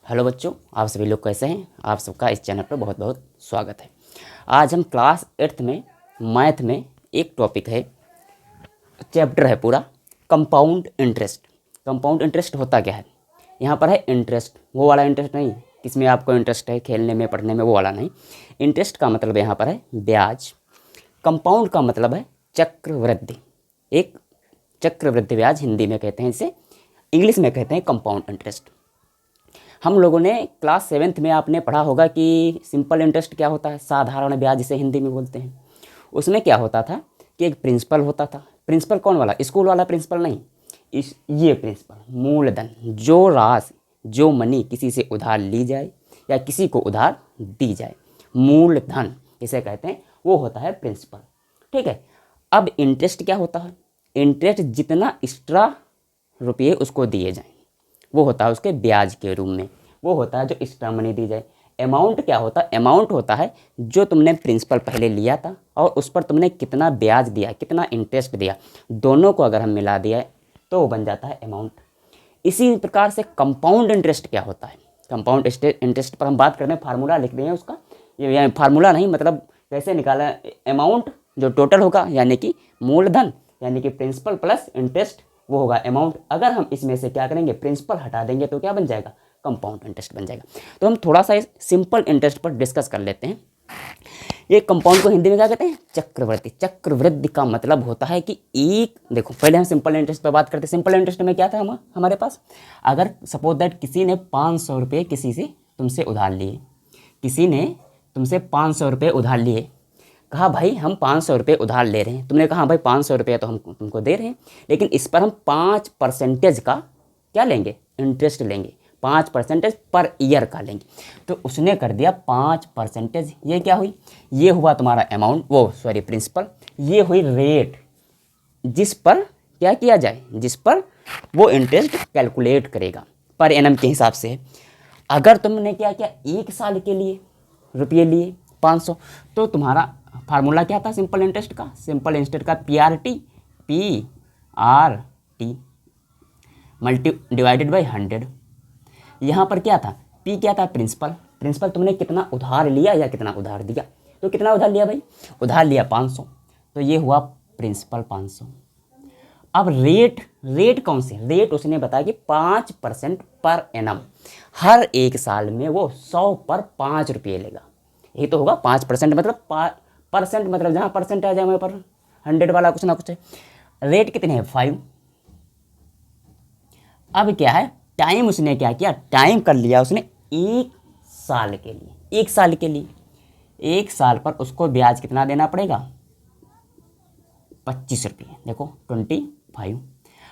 Hello बच्चों, आप सभी लोग कैसे हैं। आप सबका इस चैनल पर बहुत बहुत स्वागत है। आज हम क्लास 8th में मैथ में एक टॉपिक है, चैप्टर है पूरा कंपाउंड इंटरेस्ट। कंपाउंड इंटरेस्ट होता क्या है। यहाँ पर है इंटरेस्ट, वो वाला इंटरेस्ट नहीं किसमें आपको इंटरेस्ट है, खेलने में पढ़ने में, वो वाला नहीं। इंटरेस्ट का मतलब यहाँ पर है ब्याज। कंपाउंड का मतलब है चक्रवृद्धि। एक चक्रवृद्धि ब्याज हिंदी में कहते हैं, इसे इंग्लिश में कहते हैं कंपाउंड इंटरेस्ट। हम लोगों ने क्लास 7th में आपने पढ़ा होगा कि सिंपल इंटरेस्ट क्या होता है, साधारण ब्याज जिसे हिंदी में बोलते हैं। उसमें क्या होता था कि एक प्रिंसिपल होता था। प्रिंसिपल कौन वाला, स्कूल वाला प्रिंसिपल नहीं, ये प्रिंसिपल मूलधन, जो राशि जो मनी किसी से उधार ली जाए या किसी को उधार दी जाए, मूलधन इसे कहते हैं, वो होता है प्रिंसिपल। ठीक है। अब इंटरेस्ट क्या होता है, इंटरेस्ट जितना एक्स्ट्रा रुपये उसको दिए जाए वो होता है उसके ब्याज के रूप में, वो होता है जो एक्स्ट्रा मनी दी जाए। अमाउंट क्या होता है, अमाउंट होता है जो तुमने प्रिंसिपल पहले लिया था और उस पर तुमने कितना ब्याज दिया, कितना इंटरेस्ट दिया, दोनों को अगर हम मिला दिया तो वो बन जाता है अमाउंट। इसी प्रकार से कंपाउंड इंटरेस्ट क्या होता है, कंपाउंड इंटरेस्ट पर हम बात करते हैं, फार्मूला लिख रहे हैं उसका, ये फार्मूला नहीं, मतलब कैसे निकाला, अमाउंट जो टोटल होगा यानी कि मूलधन यानी कि प्रिंसिपल प्लस इंटरेस्ट वो होगा अमाउंट। अगर हम इसमें से क्या करेंगे, प्रिंसिपल हटा देंगे तो क्या बन जाएगा, कंपाउंड इंटरेस्ट बन जाएगा। तो हम थोड़ा सा इस सिंपल इंटरेस्ट पर डिस्कस कर लेते हैं। ये कंपाउंड को हिंदी में क्या कहते हैं, चक्रवृद्धि। चक्रवृद्धि का मतलब होता है कि एक, देखो पहले हम सिंपल इंटरेस्ट पर बात करते हैं। सिंपल इंटरेस्ट में क्या था हमारे पास, अगर सपोज दैट किसी ने 500 रुपये किसी से तुमसे उधार लिए, किसी ने तुमसे 500 रुपये उधार लिए, कहा भाई हम 500 रुपये उधार ले रहे हैं, तुमने कहा भाई 500 रुपये तो हम तुमको दे रहे हैं, लेकिन इस पर हम 5% का क्या लेंगे, इंटरेस्ट लेंगे, 5% पर ईयर का लेंगे। तो उसने कर दिया 5%, ये क्या हुई, ये हुआ तुम्हारा अमाउंट, वो सॉरी प्रिंसिपल, ये हुई रेट जिस पर क्या किया जाए, जिस पर वो इंटरेस्ट कैलकुलेट करेगा पर एनम के हिसाब से। अगर तुमने क्या किया, 1 साल के लिए रुपये लिए 500, तो तुम्हारा फार्मूला क्या था सिंपल इंटरेस्ट का, सिंपल इंटरेस्ट का PRT मल्टी डिवाइडेड बाई 100। यहाँ पर क्या था, P क्या था, प्रिंसिपल, प्रिंसिपल तुमने कितना उधार लिया या कितना उधार दिया, तो कितना उधार लिया भाई, उधार लिया 500, तो ये हुआ प्रिंसिपल 500। अब रेट कौन सी, रेट उसने बताया कि 5% पर एनम, हर एक साल में वो 100 पर 5 रुपये लेगा। ये तो होगा 5% मतलब परसेंट, मतलब जहाँ परसेंट आ जाए वहाँ पर 100 वाला कुछ ना कुछ है। रेट कितने हैं, 5। अब क्या है, टाइम उसने क्या किया, टाइम कर लिया उसने 1 साल के लिए, 1 साल के लिए, 1 साल पर उसको ब्याज कितना देना पड़ेगा, 25 रुपये, देखो 25।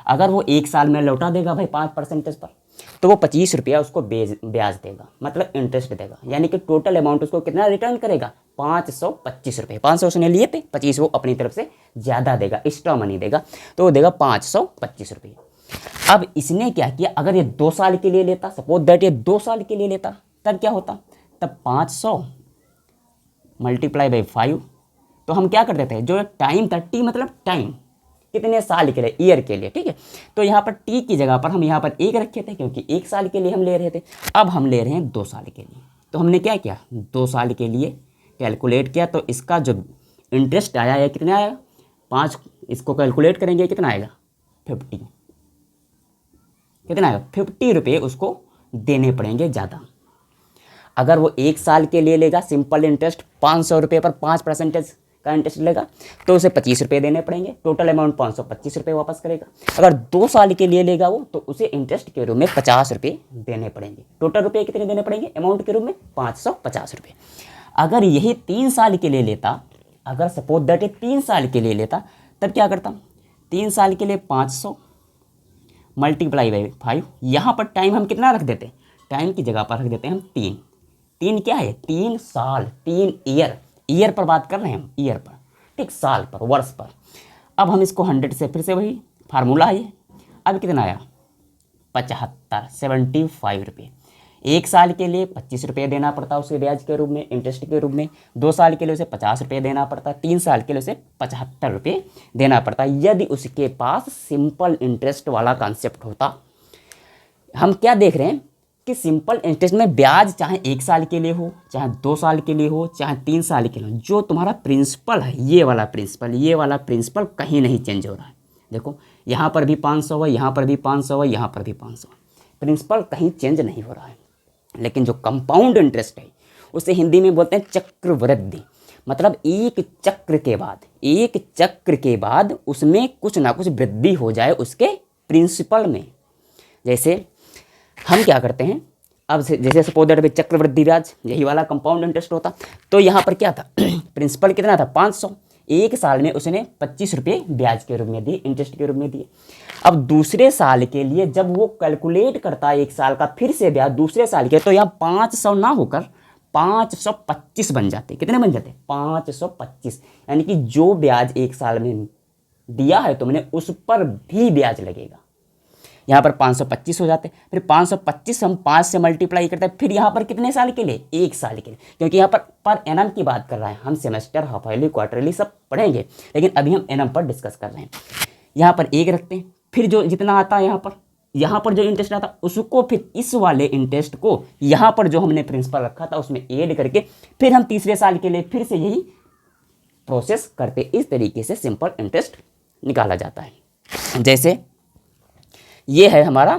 अगर वो 1 साल में लौटा देगा भाई 5% पर, तो वो 25 रुपया उसको ब्याज देगा, मतलब इंटरेस्ट देगा, यानी कि टोटल अमाउंट उसको कितना रिटर्न करेगा, 525 रुपये। 500 उसने लिए थे, 25 वो अपनी तरफ से ज़्यादा देगा, एक्स्ट्रा मनी देगा, तो वो देगा 525 रुपये। अब इसने क्या किया, अगर ये 2 साल के लिए लेता, सपोज दैट ये 2 साल के लिए लेता, तब क्या होता, तब 500 मल्टीप्लाई बाई 5, तो हम क्या कर देते हैं, जो टाइम था, टी मतलब टाइम, कितने साल के लिए, ईयर के लिए, ठीक है। तो यहाँ पर टी की जगह पर हम यहाँ पर 1 रखे थे, क्योंकि 1 साल के लिए हम ले रहे थे। अब हम ले रहे हैं 2 साल के लिए, तो हमने क्या किया, 2 साल के लिए कैलकुलेट किया, तो इसका जो इंटरेस्ट आया है कितना आया, 5, इसको कैलकुलेट करेंगे कितना आएगा, 50, कितना आएगा, 50 रुपये उसको देने पड़ेंगे ज़्यादा। अगर वो 1 साल के लिए लेगा सिंपल इंटरेस्ट 500 रुपये पर 5% का इंटरेस्ट लेगा, तो उसे 25 रुपये देने पड़ेंगे, टोटल अमाउंट 525 रुपये वापस करेगा। अगर 2 साल के लिए लेगा वो, तो उसे इंटरेस्ट के रूप में 50 रुपये देने पड़ेंगे, टोटल रुपये कितने देने पड़ेंगे अमाउंट के रूप में, 550 रुपये। अगर यही 3 साल के लिए लेता, अगर सपोज दैट 3 साल के लिए लेता, तब क्या करता, 3 साल के लिए 500 मल्टीप्लाई बाई 5, यहाँ पर टाइम हम कितना रख देते, टाइम की जगह पर रख देते हैं हम 3। 3 क्या है, 3 साल, 3 ईयर पर बात कर रहे हैं हम, ईयर पर, ठीक, साल पर, वर्ष पर। अब हम इसको 100 से फिर से वही फार्मूला है ये, अब कितना आया, 75 रुपये। 1 साल के लिए 25 रुपये देना पड़ता उसे ब्याज के रूप में, इंटरेस्ट के रूप में, 2 साल के लिए उसे 50 रुपये देना पड़ता, 3 साल के लिए उसे 75 रुपये देना पड़ता, यदि उसके पास सिंपल इंटरेस्ट वाला कॉन्सेप्ट होता। हम क्या देख रहे हैं, कि सिंपल इंटरेस्ट में ब्याज चाहे 1 साल के लिए हो, चाहे 2 साल के लिए हो, चाहे 3 साल के लिए हो, जो तुम्हारा प्रिंसिपल है ये वाला प्रिंसिपल कहीं नहीं चेंज हो रहा है। देखो यहाँ पर भी 500 है, यहाँ पर भी 500 है, यहाँ पर भी 500 है, प्रिंसिपल कहीं चेंज नहीं हो रहा है। लेकिन जो कंपाउंड इंटरेस्ट है उसे हिंदी में बोलते हैं चक्रवृद्धि। मतलब एक चक्र के बाद उसमें कुछ ना कुछ वृद्धि हो जाए उसके प्रिंसिपल में। जैसे हम क्या करते हैं, अब जैसे सपोज दैट भी चक्रवृद्धि ब्याज यही वाला कंपाउंड इंटरेस्ट होता, तो यहाँ पर क्या था प्रिंसिपल कितना था 500, 1 साल में उसने 25 रुपये ब्याज के रूप में दिए, इंटरेस्ट के रूप में दिए। अब दूसरे साल के लिए जब वो कैलकुलेट करता है 1 साल का फिर से ब्याज दूसरे साल के, तो यहाँ 500 ना होकर 525 बन जाते। कितने बन जाते 525, यानी कि जो ब्याज 1 साल में दिया है तुमने उस पर भी ब्याज लगेगा। यहाँ पर 525 हो जाते, फिर 525 हम 5 से मल्टीप्लाई करते हैं, फिर यहाँ पर कितने साल के लिए 1 साल के लिए, क्योंकि यहाँ पर एनम की बात कर रहा है। हम सेमेस्टर, हाफ ईयरली, क्वार्टरली सब पढ़ेंगे, लेकिन अभी हम एनम पर डिस्कस कर रहे हैं। यहाँ पर 1 रखते हैं, फिर जो जितना आता है यहाँ पर जो इंटरेस्ट आता उसको फिर इस वाले इंटरेस्ट को यहाँ पर जो हमने प्रिंसिपल रखा था उसमें ऐड करके फिर हम तीसरे साल के लिए फिर से यही प्रोसेस करते। इस तरीके से सिंपल इंटरेस्ट निकाला जाता है। जैसे ये है हमारा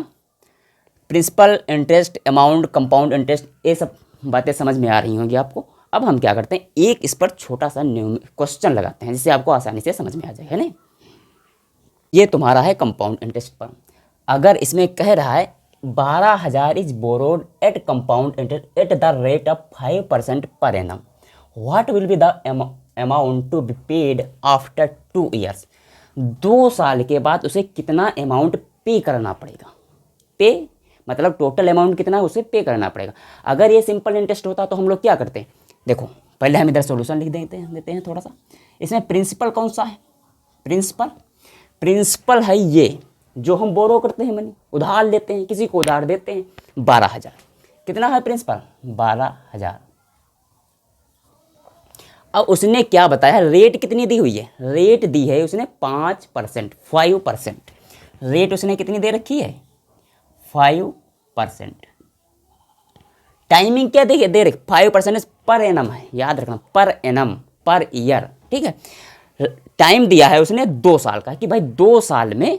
principal interest, amount, compound interest, ये सब बातें समझ में आ रही होंगी आपको। अब हम क्या करते हैं, एक इस पर छोटा सा क्वेश्चन लगाते हैं जिससे आपको आसानी से समझ में आ जाए, है ना। ये तुम्हारा है कंपाउंड इंटरेस्ट पर। अगर इसमें कह रहा है 12,000 is borrowed at compound interest at the rate of 5% per annum, what will be the amount to be paid after 2 years. 2 साल के बाद उसे कितना अमाउंट पे करना पड़ेगा। पे मतलब टोटल अमाउंट कितना है उसे पे करना पड़ेगा। अगर ये सिंपल इंटरेस्ट होता तो हम लोग क्या करते हैं, देखो पहले हम इधर सॉल्यूशन लिख देते हैं थोड़ा सा। इसमें प्रिंसिपल कौन सा है, प्रिंसिपल है ये जो हम बोरो करते हैं, मनी उधार लेते हैं, किसी को उधार देते हैं 12,000। कितना है प्रिंसिपल 12,000। अब उसने क्या बताया, रेट कितनी दी हुई है, रेट दी है उसने 5%, 5%। रेट उसने कितनी दे रखी है 5%। टाइमिंग क्या दे रखी 5% पर एनम है, याद रखना पर एनम पर ईयर, ठीक है। टाइम दिया है उसने 2 साल का कि भाई 2 साल में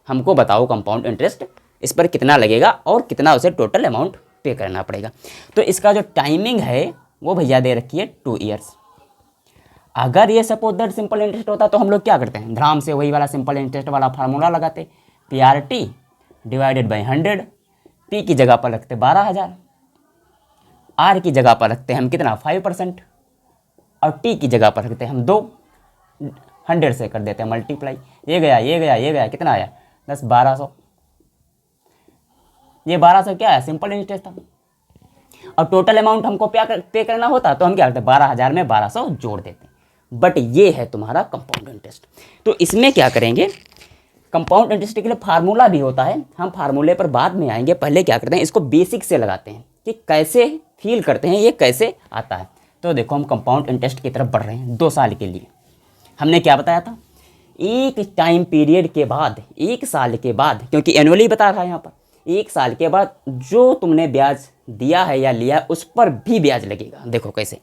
हमको बताओ कंपाउंड इंटरेस्ट इस पर कितना लगेगा और कितना उसे टोटल अमाउंट पे करना पड़ेगा। तो इसका जो टाइमिंग है वो भैया दे रखी है 2 ईयर्स। अगर ये सपोज दैट सिंपल इंटरेस्ट होता तो हम लोग क्या करते हैं, धराम से वही वाला सिंपल इंटरेस्ट वाला फार्मूला लगाते, PRT डिवाइडेड बाई 100। P की जगह पर रखते 12,000, R की जगह पर रखते हैं हम कितना 5% और T की जगह पर रखते हैं हम 2, 100 से कर देते हैं मल्टीप्लाई। ये गया कितना आया 10, 1200। ये 1200 क्या है सिंपल इंटरेस्ट था। और टोटल अमाउंट हमको पे करना होता तो हम क्या करते 12,000 में 1200 जोड़ देते। बट ये है तुम्हारा कंपाउंड इंटरेस्ट। तो इसमें क्या करेंगे, कंपाउंड इंटरेस्ट के लिए फार्मूला भी होता है, हम फार्मूले पर बाद में आएंगे। पहले क्या करते हैं, इसको बेसिक से लगाते हैं कि कैसे फील करते हैं, ये कैसे आता है। तो देखो हम कंपाउंड इंटरेस्ट की तरफ बढ़ रहे हैं 2 साल के लिए। हमने क्या बताया था, एक टाइम पीरियड के बाद 1 साल के बाद, क्योंकि एनुअली बता रहा है यहाँ पर, 1 साल के बाद जो तुमने ब्याज दिया है या लिया उस पर भी ब्याज लगेगा। देखो कैसे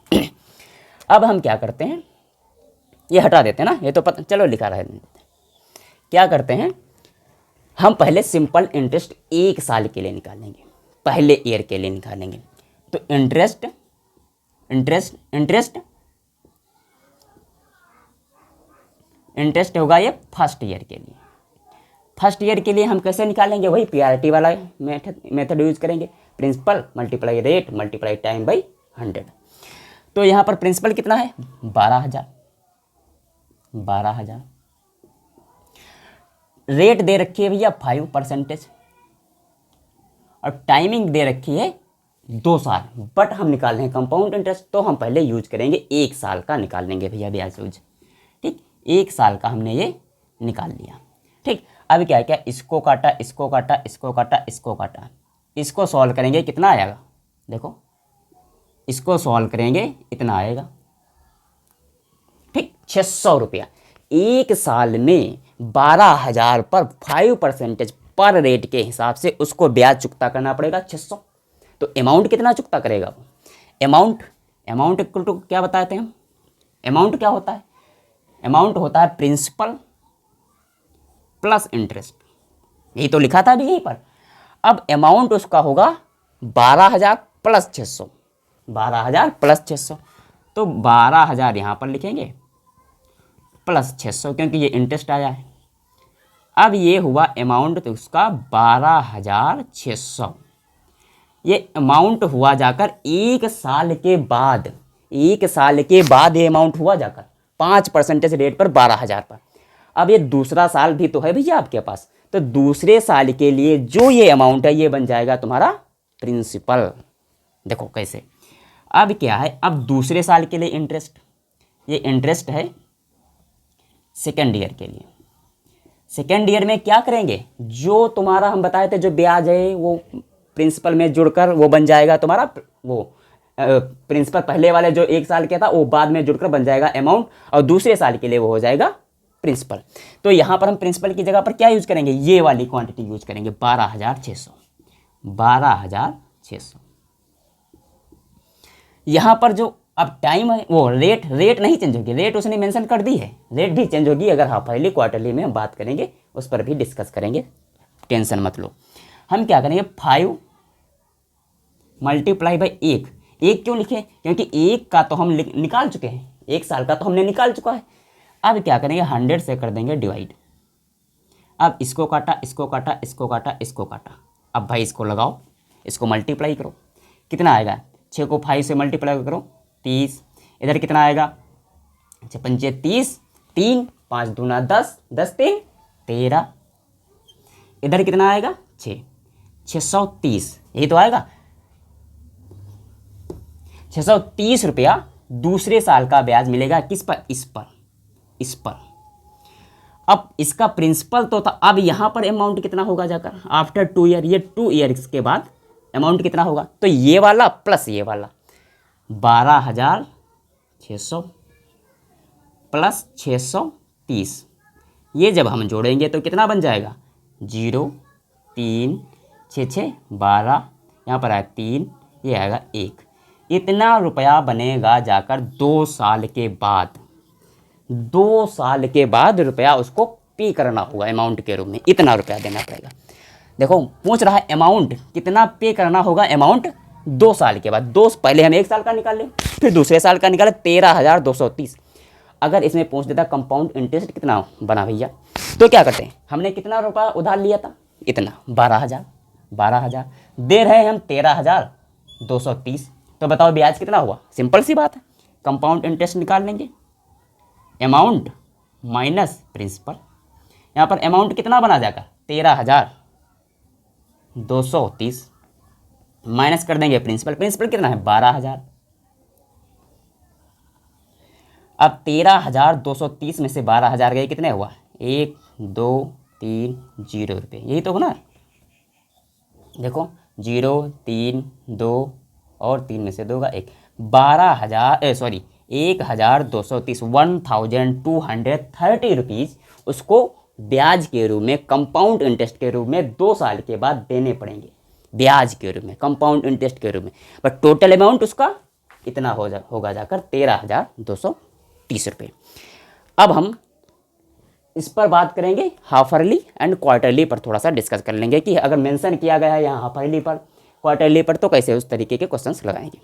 अब हम क्या करते हैं, ये हटा देते हैं ना, ये तो पता चलो लिखा रहा है। क्या करते हैं, हम पहले सिंपल इंटरेस्ट 1 साल के लिए निकालेंगे, पहले ईयर के लिए निकालेंगे। तो इंटरेस्ट होगा ये फर्स्ट ईयर के लिए। फर्स्ट ईयर के लिए हम कैसे निकालेंगे, वही PRT वाला मेथड यूज करेंगे, principal multiply rate multiply time by 100। तो यहाँ पर प्रिंसिपल कितना है 12,000। रेट दे रखी है भैया 5% और टाइमिंग दे रखी है 2 साल। बट हम निकाल रहे हैं कंपाउंड इंटरेस्ट, तो हम पहले यूज करेंगे 1 साल का निकाल लेंगे भैया ब्याज यूज, ठीक। 1 साल का हमने ये निकाल लिया, ठीक। अब क्या क्या, इसको काटा, इसको काटा, इसको काटा, इसको काटा, इसको सॉल्व करेंगे कितना आएगा, देखो इसको सॉल्व करेंगे इतना आएगा, ठीक। 600 रुपया 1 साल में 12,000 पर 5% पर रेट के हिसाब से उसको ब्याज चुकता करना पड़ेगा 600। तो अमाउंट कितना चुकता करेगा वो? अमाउंट इक्वल टू क्या बताते हैं हम? अमाउंट क्या होता है? अमाउंट होता है प्रिंसिपल प्लस इंटरेस्ट, यही तो लिखा था अभी यहीं पर। अब अमाउंट उसका होगा 12,000 प्लस 600, 12,000 प्लस 600, तो 12,000 यहाँ पर लिखेंगे प्लस 600 क्योंकि ये इंटरेस्ट आया है। अब ये हुआ अमाउंट तो उसका 12,600। ये अमाउंट हुआ जाकर 1 साल के बाद, 1 साल के बाद ये अमाउंट हुआ जाकर 5% रेट पर 12,000 पर। अब ये दूसरा साल भी तो है भैया आपके पास, तो दूसरे साल के लिए जो ये अमाउंट है ये बन जाएगा तुम्हारा प्रिंसिपल। देखो कैसे, अब क्या है, अब दूसरे साल के लिए इंटरेस्ट, ये इंटरेस्ट है सेकेंड ईयर के लिए। सेकेंड ईयर में क्या करेंगे, जो तुम्हारा हम बताए थे जो ब्याज है वो प्रिंसिपल में जुड़कर वो बन जाएगा तुम्हारा, वो प्रिंसिपल पहले वाले जो 1 साल का था वो बाद में जुड़कर बन जाएगा अमाउंट, और दूसरे साल के लिए वो हो जाएगा प्रिंसिपल। तो यहाँ पर हम प्रिंसिपल की जगह पर क्या यूज करेंगे, ये वाली क्वांटिटी यूज करेंगे 12,600, 12,600। यहाँ पर जो अब टाइम है वो रेट नहीं चेंज होगी, रेट उसने मेंशन कर दी है, रेट भी चेंज होगी अगर हाफ ईयरली क्वार्टरली में हम बात करेंगे, उस पर भी डिस्कस करेंगे, टेंशन मत लो। हम क्या करेंगे 5 मल्टीप्लाई बाई 1, 1 क्यों लिखे, क्योंकि 1 का तो हम निकाल चुके हैं, 1 साल का तो हमने निकाल चुका है। अब क्या करेंगे 100 से कर देंगे डिवाइड। अब इसको काटा, इसको काटा, इसको काटा, इसको काटा, अब भाई इसको लगाओ, इसको मल्टीप्लाई करो, कितना आएगा, 6 को 5 से मल्टीप्लाई करो 30, इधर कितना आएगा 6 पंचे 30, 3 5 दूना 10, 10 3 13, इधर कितना आएगा 6, 630, यही तो आएगा 630 रुपया दूसरे साल का ब्याज मिलेगा किस पर, इस पर। अब इसका प्रिंसिपल तो था, अब यहाँ पर अमाउंट कितना होगा जाकर आफ्टर 2 ईयर, ये 2 ईयर्स के बाद अमाउंट कितना होगा, तो ये वाला प्लस ये वाला 12,600 प्लस 630, ये जब हम जोड़ेंगे तो कितना बन जाएगा 0 3 6 6 12, यहाँ पर आएगा 3, ये आएगा 1, इतना रुपया बनेगा जाकर 2 साल के बाद, 2 साल के बाद रुपया उसको पे करना होगा अमाउंट के रूप में, इतना रुपया देना पड़ेगा। देखो पूछ रहा है अमाउंट कितना पे करना होगा, अमाउंट 2 साल के बाद, पहले हम 1 साल का निकाल लें फिर दूसरे साल का निकाले 13,230। अगर इसमें पूछ देता कंपाउंड इंटरेस्ट कितना बना भैया, तो क्या करते हैं, हमने कितना रुपया उधार लिया था, इतना 12,000 दे रहे हैं हम 13,230, तो बताओ ब्याज कितना हुआ, सिंपल सी बात है, कंपाउंड इंटरेस्ट निकाल लेंगे, अमाउंट माइनस प्रिंसिपल, यहाँ पर अमाउंट कितना बना जाएगा 13,230 माइनस कर देंगे प्रिंसिपल कितना है 12,000। अब 13,230 में से 12,000 गए, कितने हुआ 1 2 3 0 रुपये, यही तो होना, देखो 0 3 2 और 3 में से 2 का 1, 1,230 1,230 रुपीज़ उसको ब्याज के रूप में, कंपाउंड इंटरेस्ट के रूप में 2 साल के बाद देने पड़ेंगे, ब्याज के रूप में, कंपाउंड इंटरेस्ट के रूप में, बट टोटल अमाउंट उसका इतना होगा जाकर 13,230 रुपये। अब हम इस पर बात करेंगे हाफ ईयरली एंड क्वार्टरली पर, थोड़ा सा डिस्कस कर लेंगे कि अगर मेंशन किया गया है यहाँ हाफ ईयरली पर क्वार्टरली पर तो कैसे उस तरीके के क्वेश्चंस लगाएंगे।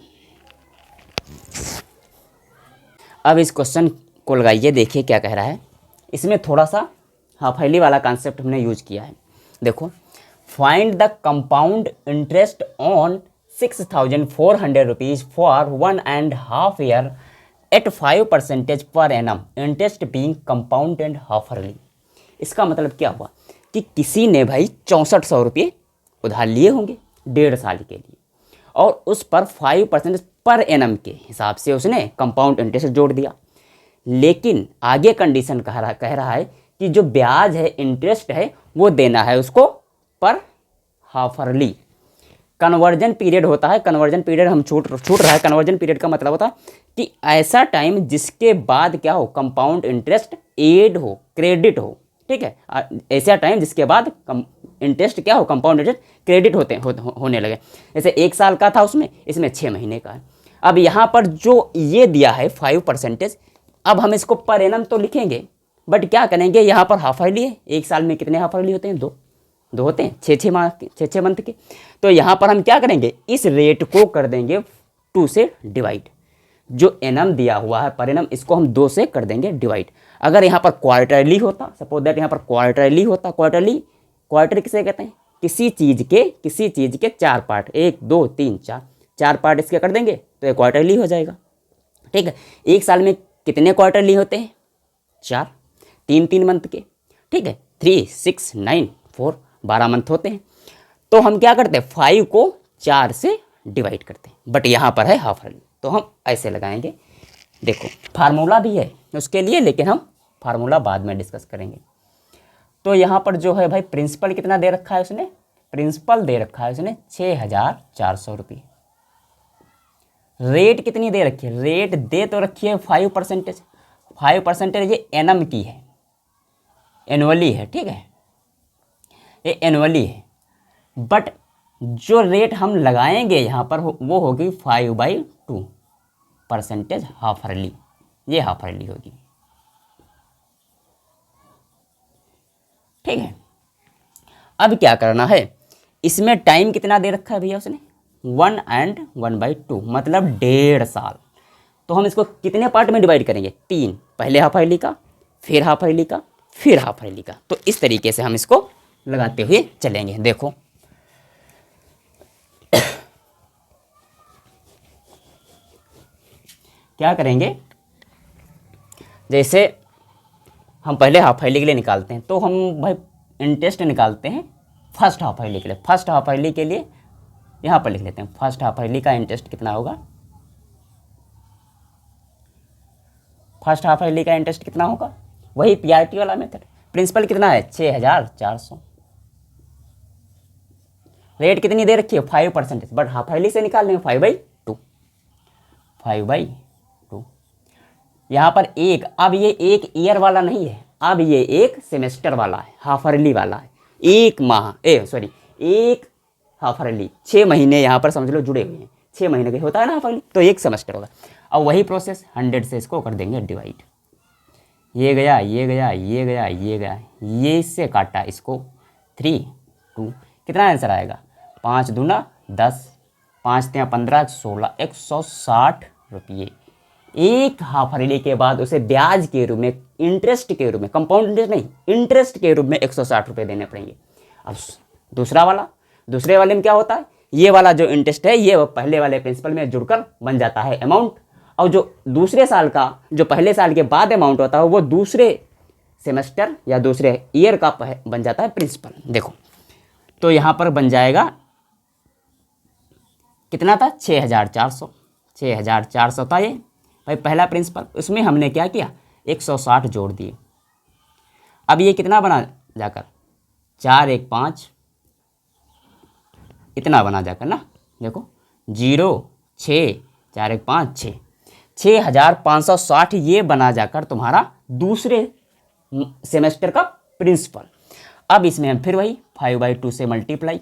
अब इस क्वेश्चन को लगाइए, देखिए क्या कह रहा है, इसमें थोड़ा सा हाफ ईयरली वाला कॉन्सेप्ट हमने यूज किया है। देखो find the compound interest on 6,400 rupees for 1.5 year at 5% per annum, interest being compound and half yearly. इसका मतलब क्या हुआ कि किसी ने भाई 6400 रुपये उधार लिए होंगे 1.5 साल के लिए, और उस पर 5% पर एनम के हिसाब से उसने कंपाउंड इंटरेस्ट जोड़ दिया, लेकिन आगे कंडीशन कह रहा है कि जो ब्याज है, इंटरेस्ट है, वो देना है उसको पर हाफ ईयरली। कन्वर्जन पीरियड होता है, कन्वर्जन पीरियड हम छूट रहा है, कन्वर्जन पीरियड का मतलब होता है कि ऐसा टाइम जिसके बाद क्या हो, कंपाउंड इंटरेस्ट एड हो, क्रेडिट हो, ठीक है, ऐसा टाइम जिसके बाद इंटरेस्ट क्या हो, कंपाउंड इंटरेस्ट क्रेडिट होने लगे। जैसे 1 साल का था उसमें, इसमें 6 महीने का है। अब यहाँ पर जो ये दिया है 5%, अब हम इसको पर एनम तो लिखेंगे, बट क्या करेंगे, यहाँ पर हाफ ईयरली है। 1 साल में कितने हाफ ईयरली होते हैं, 2 होते हैं, 6 मंथ के। तो यहाँ पर हम क्या करेंगे, इस रेट को कर देंगे 2 से डिवाइड। जो एनम दिया हुआ है पर एनम, इसको हम 2 से कर देंगे डिवाइड। अगर यहाँ पर क्वार्टरली होता, सपोज दैट यहाँ पर क्वार्टरली होता, क्वार्टर किसे कहते हैं, किसी चीज़ के 4 पार्ट, 1 2 3 4 पार्ट इसके कर देंगे तो ये क्वार्टरली हो जाएगा। ठीक है, 1 साल में कितने क्वार्टरली होते हैं, 4, 3 मंथ के। ठीक है, 3 6 9 4 12 मंथ होते हैं। तो हम क्या करते हैं, 5 को 4 से डिवाइड करते हैं, बट यहाँ पर है हाफ ईयरली, तो हम ऐसे लगाएंगे। देखो फार्मूला भी है उसके लिए, लेकिन हम फार्मूला बाद में डिस्कस करेंगे। तो यहाँ पर जो है भाई प्रिंसिपल कितना दे रखा है उसने, प्रिंसिपल दे रखा है उसने 6,400 रुपये। रेट कितनी दे रखी है, रेट दे तो रखी है 5%। 5% ये एनम की है, एनुअली है। ठीक है, ये एनुअली है, बट जो रेट हम लगाएंगे यहाँ पर वो होगी 5/2% हाफ ईयरली, ये हाफ ईयरली होगी। ठीक है, अब क्या करना है, इसमें टाइम कितना दे रखा है भैया उसने, 1 and 1/2, मतलब 1.5 साल। तो हम इसको कितने पार्ट में डिवाइड करेंगे, 3, पहले हाफ ईयरली का, फिर हाफ ईयरली का, फिर हाफ ईयरली का। तो इस तरीके से हम इसको लगाते हुए चलेंगे। देखो क्या करेंगे, जैसे हम पहले हाफ ईयरली के लिए निकालते हैं, तो हम भाई इंटरेस्ट निकालते हैं फर्स्ट हाफ ईयरली के लिए। फर्स्ट हाफ ईयरली के लिए यहाँ पर लिख लेते हैं, फर्स्ट हाफ ईयरली का इंटरेस्ट कितना होगा, फर्स्ट हाफ ईयरली का इंटरेस्ट कितना होगा, वही पीआरटी वाला मेथड। प्रिंसिपल कितना है, 6,400। रेट कितनी दे रखी है, 5%, बट हाफ ईयरली से निकाल लेंगे 5/2। यहाँ पर एक, अब ये 1 ईयर वाला नहीं है, अब ये 1 सेमेस्टर वाला है, हाफ ईयरली वाला है। 1 हाफ ईयरली, 6 महीने यहाँ पर समझ लो जुड़े हुए हैं, 6 महीने के होता है ना हाफ ईयरली, तो 1 सेमेस्टर होगा। अब वही प्रोसेस 100 से इसको कर देंगे डिवाइड। ये गया, ये गया, ये गया, ये गया, ये इससे काटा इसको 3 2, कितना आंसर आएगा, 5 दूना 10, 5 तिया 15, 16, 160 रुपये। एक हाफ ईयरली के बाद उसे ब्याज के रूप में, इंटरेस्ट के रूप में, कंपाउंड इंटरेस्ट नहीं, इंटरेस्ट के रूप में 160 रुपये देने पड़ेंगे। अब दूसरे वाले में क्या होता है, ये वाला जो इंटरेस्ट है ये पहले वाले प्रिंसिपल में जुड़कर बन जाता है अमाउंट, और जो दूसरे साल का, जो पहले साल के बाद अमाउंट होता है वो दूसरे सेमेस्टर या दूसरे ईयर का बन जाता है प्रिंसिपल। देखो तो यहाँ पर बन जाएगा कितना था, 6,400 था ये भाई पहला प्रिंसिपल। उसमें हमने क्या किया, 160 जोड़ दिए। अब ये कितना बना जाकर, 4 1 5, इतना बना जाकर ना, देखो 0 6 4 1 5 6, 6,560 ये बना जाकर तुम्हारा दूसरे सेमेस्टर का प्रिंसिपल। अब इसमें हम फिर वही 5/2 से मल्टीप्लाई,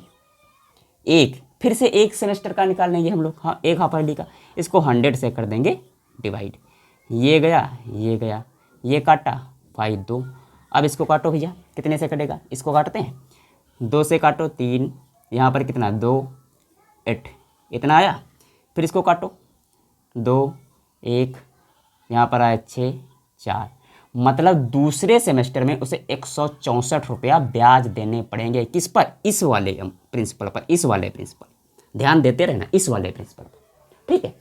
फिर से 1 सेमेस्टर का निकाल लेंगे हम लोग, हाँ 1 हाफ ईयरली का, इसको 100 से कर देंगे डिवाइड। ये गया, ये गया, ये काटा 5 2। अब इसको काटो भैया, कितने से कटेगा, इसको काटते हैं, 2 से काटो 3, यहाँ पर कितना 2 8, इतना आया। फिर इसको काटो 2 1, यहाँ पर आया 6 4, मतलब दूसरे सेमेस्टर में उसे 164 रुपया ब्याज देने पड़ेंगे। किस पर, इस वाले प्रिंसिपल पर, इस वाले प्रिंसिपल, ध्यान देते रहना, इस वाले प्रिंसिपल पर। ठीक है,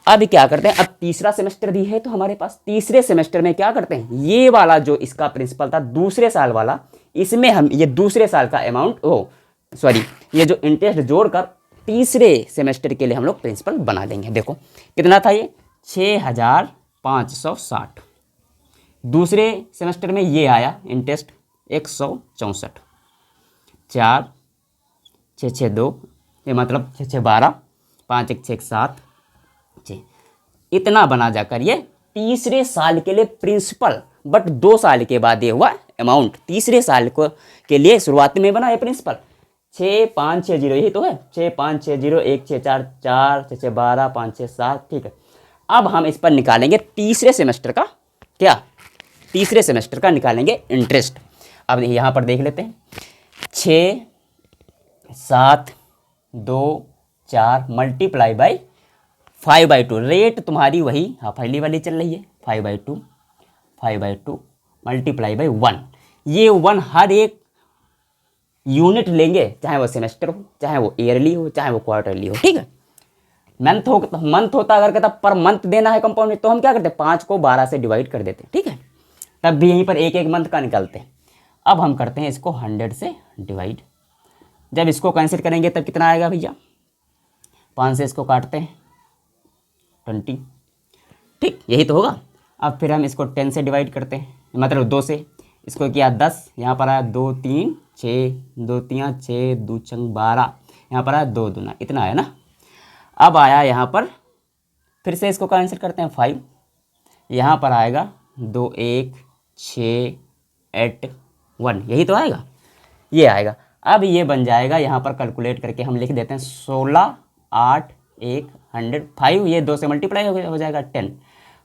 अब क्या करते हैं, अब तीसरा सेमेस्टर भी है तो हमारे पास, तीसरे सेमेस्टर में क्या करते हैं, ये वाला जो इसका प्रिंसिपल था दूसरे साल वाला, इसमें हम ये दूसरे साल का अमाउंट ये जो इंटरेस्ट जोड़कर तीसरे सेमेस्टर के लिए हम लोग प्रिंसिपल बना देंगे। देखो कितना था ये, 6,560। दूसरे सेमेस्टर में ये आया इंटरेस्ट 164, 4 6 6 2, ये मतलब 6 6 12, 5 1 6 7 6, इतना बना जाकर ये तीसरे साल के लिए प्रिंसिपल बट 2 साल के बाद ये हुआ अमाउंट। तीसरे साल को के लिए शुरुआती में बना ये प्रिंसिपल 6560, यही तो है 6560 1644 6 12 5 6 7, ठीक है। अब हम इस पर निकालेंगे तीसरे सेमेस्टर का, क्या तीसरे सेमेस्टर का निकालेंगे इंटरेस्ट। अब यहाँ पर देख लेते हैं 6 7 2 4 मल्टीप्लाई बाई 5/2, रेट तुम्हारी वही हाँ पहली वाली चल रही है 5/2 मल्टीप्लाई बाई 1। ये 1 हर एक यूनिट लेंगे, चाहे वो सेमेस्टर हो, चाहे वो ईयरली हो, चाहे वो क्वार्टरली हो, ठीक है। मंथ होता अगर कहता पर मंथ देना है कंपाउंड, तो हम क्या करते 5 को 12 से डिवाइड कर देते, ठीक है। तब भी यहीं पर एक एक मंथ का निकालते हैं। अब हम करते हैं इसको 100 से डिवाइड। जब इसको कैंसिल करेंगे तब कितना आएगा भैया, 5 से इसको काटते हैं 20, ठीक, यही तो होगा। अब फिर हम इसको 10 से डिवाइड करते हैं, मतलब 2 से, इसको किया 10, यहाँ पर आया 2 3 6 2 3 6 2 6 12, यहाँ पर आया 2 दूना, इतना है ना। अब आया यहाँ पर फिर से इसको कैंसिल करते हैं 5, यहाँ पर आएगा 2 1 6 8 1, यही तो आएगा, ये आएगा। अब ये बन जाएगा, यहाँ पर कैलकुलेट करके हम लिख देते हैं 16 8 1 100 5, ये 2 से मल्टीप्लाई हो जाएगा 10,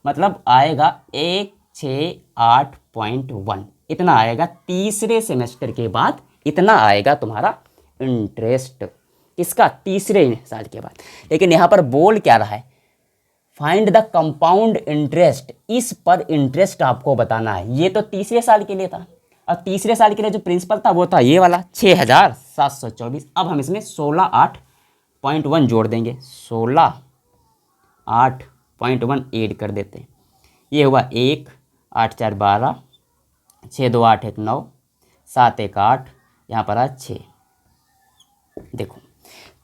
मतलब आएगा 168.1, इतना आएगा तीसरे सेमेस्टर के बाद, इतना आएगा तुम्हारा इंटरेस्ट, इसका तीसरे साल के बाद। लेकिन यहाँ पर बोल क्या रहा है, फाइंड द कंपाउंड इंटरेस्ट, इस पर इंटरेस्ट आपको बताना है। ये तो तीसरे साल के लिए था, और तीसरे साल के लिए जो प्रिंसिपल था वो था ये वाला 6724। अब हम इसमें 16.8.1 जोड़ देंगे, 16.8.1 ऐड कर देते हैं, ये हुआ 1 8 4 12 6 2 8 1 9 7 1 8, यहाँ पर आ 6, देखो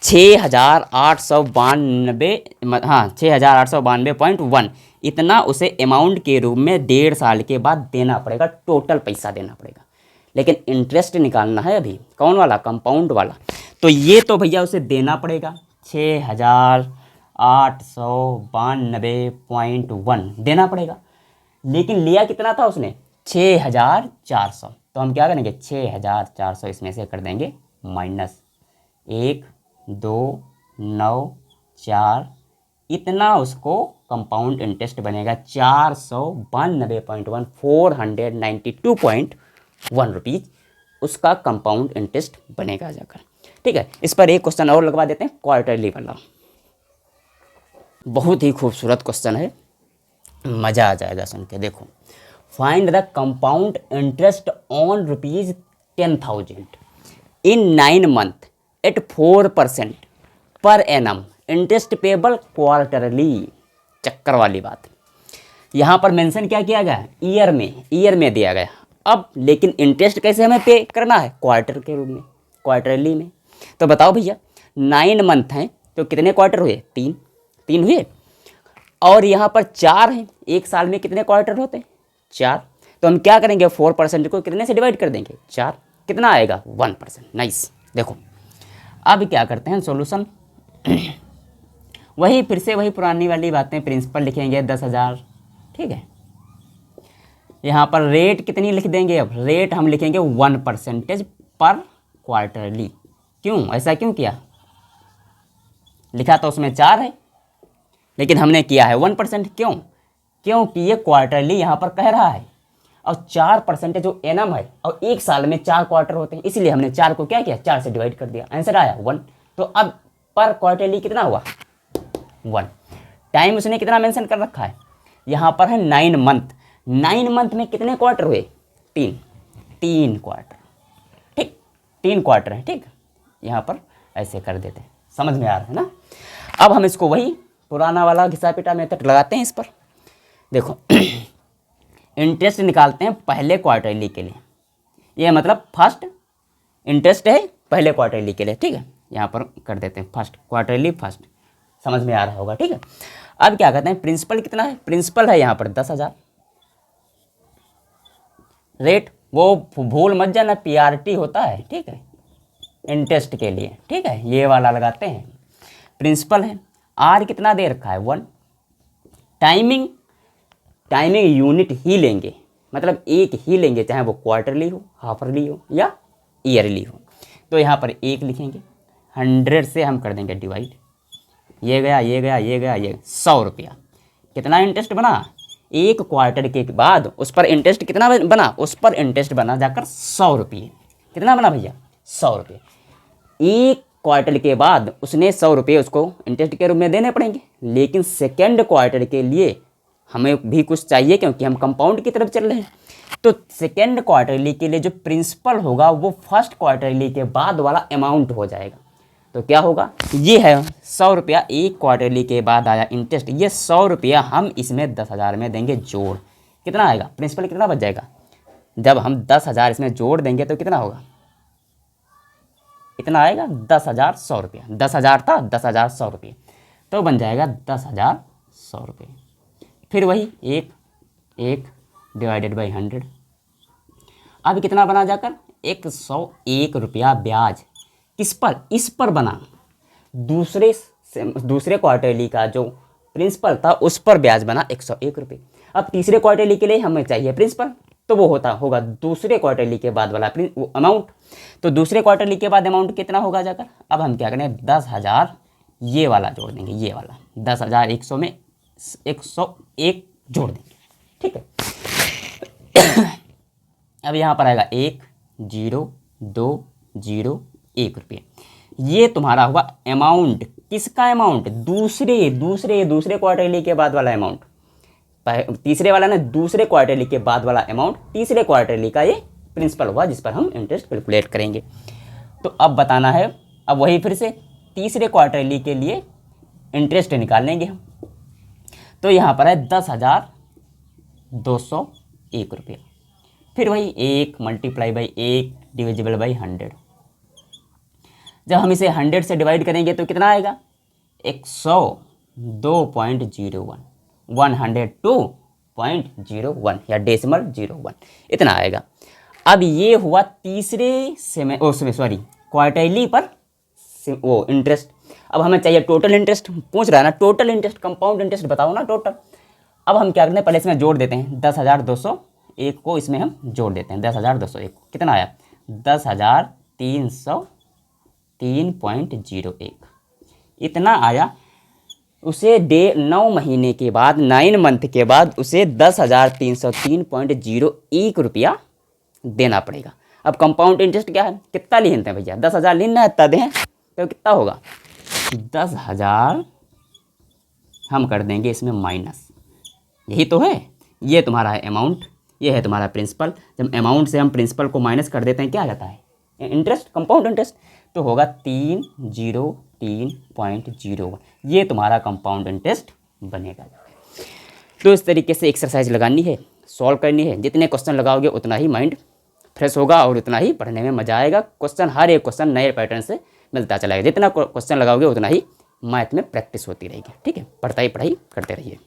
6892, हाँ 6892.1, इतना उसे अमाउंट के रूप में 1.5 साल के बाद देना पड़ेगा, टोटल पैसा देना पड़ेगा। लेकिन इंटरेस्ट निकालना है अभी, कौन वाला, कंपाउंड वाला, तो ये तो भैया उसे देना पड़ेगा 6892.1 देना पड़ेगा। लेकिन लिया कितना था उसने, 6400, तो हम क्या करेंगे 6400 इसमें से कर देंगे माइनस, 1 2 9 4, इतना उसको कंपाउंड इंटरेस्ट बनेगा 492.1 492.1 रुपीज़ उसका कंपाउंड इंटरेस्ट बनेगा जाकर, ठीक है। इस पर एक क्वेश्चन और लगवा देते हैं, क्वार्टरली वाला, बहुत ही खूबसूरत क्वेश्चन है, मज़ा आ जाएगा सुन के। देखो, find the compound interest on ₹10,000 in 9 month at 4% per annum, interest payable quarterly. चक्कर वाली बात, यहाँ पर मेंशन क्या किया गया, ईयर में दिया गया। अब लेकिन इंटरेस्ट कैसे हमें पे करना है, क्वार्टर के रूप में, क्वार्टरली में। तो बताओ भैया 9 मंथ हैं तो कितने क्वार्टर हुए, 3 हुए, और यहाँ पर 4 हैं, एक साल में कितने क्वार्टर होते हैं, 4। तो हम क्या करेंगे 4% को कितने से डिवाइड कर देंगे, 4, कितना आएगा 1%। नाइस। देखो अब क्या करते हैं सॉल्यूशन, वही फिर से वही पुरानी वाली बातें, प्रिंसिपल लिखेंगे 10,000, ठीक है। यहाँ पर रेट कितनी लिख देंगे, अब रेट हम लिखेंगे 1% पर क्वार्टरली। क्यों, ऐसा क्यों किया, लिखा तो उसमें 4 है लेकिन हमने किया है 1%, क्यों, क्योंकि ये क्वार्टरली यहाँ पर कह रहा है, और 4% जो एनम है, और एक साल में 4 क्वार्टर होते हैं, इसलिए हमने 4 को क्या किया, 4 से डिवाइड कर दिया, आंसर आया 1। तो अब पर क्वार्टरली कितना हुआ, 1। टाइम उसने कितना मेंशन कर रखा है, यहाँ पर है 9 मंथ, 9 मंथ में कितने क्वार्टर हुए, 3 क्वार्टर, ठीक, 3 क्वार्टर है, ठीक। यहाँ पर ऐसे कर देते हैं, समझ में आ रहा है ना। अब हम इसको वही पुराना वाला घिसा पिटा मेथड लगाते हैं इस पर। देखो इंटरेस्ट निकालते हैं पहले क्वार्टरली के लिए, ये मतलब फर्स्ट इंटरेस्ट है पहले क्वार्टरली के लिए, ठीक है। यहाँ पर कर देते हैं फर्स्ट क्वार्टरली, फर्स्ट, समझ में आ रहा होगा, ठीक है। अब क्या कहते हैं, प्रिंसिपल कितना है, प्रिंसिपल है यहाँ पर 10,000, रेट वो भूल मत जाना, PRT होता है, ठीक है, इंटरेस्ट के लिए, ठीक है, ये वाला लगाते हैं। प्रिंसिपल है, आर कितना दे रखा है 1, टाइमिंग यूनिट ही लेंगे, मतलब एक ही लेंगे, चाहे वो क्वार्टरली हो, हाफरली हो या ईयरली हो। तो यहाँ पर 1 लिखेंगे, 100 से हम कर देंगे डिवाइड, ये गया ये गया ये गया ये 100 रुपया। कितना इंटरेस्ट बना, एक क्वार्टर के बाद उस पर इंटरेस्ट कितना बना, उस पर इंटरेस्ट बना जाकर 100 रुपये। कितना बना भैया, 100 रुपये। एक क्वार्टर के बाद उसने 100 रुपये उसको इंटरेस्ट के रूप में देने पड़ेंगे, लेकिन सेकेंड क्वार्टर के लिए हमें भी कुछ चाहिए क्योंकि हम कंपाउंड की तरफ चल रहे हैं। तो सेकेंड क्वार्टरली के लिए जो प्रिंसिपल होगा वो फर्स्ट क्वार्टरली के बाद वाला अमाउंट हो जाएगा। तो क्या होगा, ये है 100 रुपया, एक क्वार्टरली के बाद आया इंटरेस्ट, ये 100 रुपया हम इसमें 10,000 में देंगे जोड़। कितना आएगा, प्रिंसिपल कितना बच जाएगा, जब हम 10,000 इसमें जोड़ देंगे तो कितना होगा, इतना आएगा 10,100 रुपया। 10,000 था, 10,100 रुपये, तो बन जाएगा 10,100 रुपये। फिर वही एक डिवाइडेड बाई 100। अब कितना बना जाकर 101 रुपया ब्याज। किस पर, इस पर बना, दूसरे क्वार्टरली का जो प्रिंसिपल था उस पर ब्याज बना 101 रुपये। अब तीसरे क्वार्टरली के लिए हमें चाहिए प्रिंसिपल, तो वो होगा दूसरे क्वार्टरली के बाद वाला अमाउंट। तो दूसरे क्वार्टरली के बाद अमाउंट कितना होगा जाकर, अब हम क्या करें, 10,000 ये वाला जोड़ देंगे, ये वाला 10,100 में 101 जोड़ देंगे, ठीक है। अब यहाँ पर आएगा 1 0 2 0 1 रुपये। ये तुम्हारा हुआ अमाउंट, किसका अमाउंट, दूसरे क्वार्टरली के बाद वाला अमाउंट। तीसरे वाला ना, दूसरे क्वार्टरली के बाद वाला अमाउंट, तीसरे क्वार्टरली का ये प्रिंसिपल हुआ जिस पर हम इंटरेस्ट कैलकुलेट करेंगे। तो अब बताना है, अब वही फिर से तीसरे क्वार्टरली के लिए इंटरेस्ट निकालेंगे हम। तो यहाँ पर है 10,201 रुपये। फिर वही 1 मल्टीप्लाई बाई 1 डिविजिबल बाई 100। जब हम इसे 100 से डिवाइड करेंगे तो कितना आएगा, 102.01, 102.01 या डेसिमल 01, इतना आएगा। अब ये हुआ तीसरे क्वार्टरली पर वो इंटरेस्ट। अब हमें चाहिए टोटल इंटरेस्ट, पूछ रहा है ना, टोटल इंटरेस्ट, कंपाउंड इंटरेस्ट बताओ ना टोटल। अब हम क्या करते हैं, पहले इसमें जोड़ देते हैं, 10,201 को इसमें हम जोड़ देते हैं, 10,201 को कितना आया, 10,303.01 इतना आया। उसे 9 महीने के बाद, 9 मंथ के बाद उसे 10,303.01 रुपया देना पड़ेगा। अब कंपाउंड इंटरेस्ट क्या है, कितना लेते हैं भैया, 10,000 लेना है, इतना दें तो कितना होगा, 10,000 हम कर देंगे इसमें माइनस, यही तो है, ये तुम्हारा है अमाउंट, ये है तुम्हारा प्रिंसिपल। जब अमाउंट से हम प्रिंसिपल को माइनस कर देते हैं क्या आ जाता है, इंटरेस्ट, कंपाउंड इंटरेस्ट, तो होगा 303.01, ये तुम्हारा कंपाउंड इंटरेस्ट बनेगा। तो इस तरीके से एक्सरसाइज लगानी है, सॉल्व करनी है। जितने क्वेश्चन लगाओगे उतना ही माइंड फ्रेश होगा और उतना ही पढ़ने में मज़ा आएगा। क्वेश्चन, हर एक क्वेश्चन नए पैटर्न से मिलता चला जाएगा। जितना क्वेश्चन लगाओगे उतना ही मैथ में प्रैक्टिस होती रहेगी, ठीक है। पढ़ाई करते रहिए।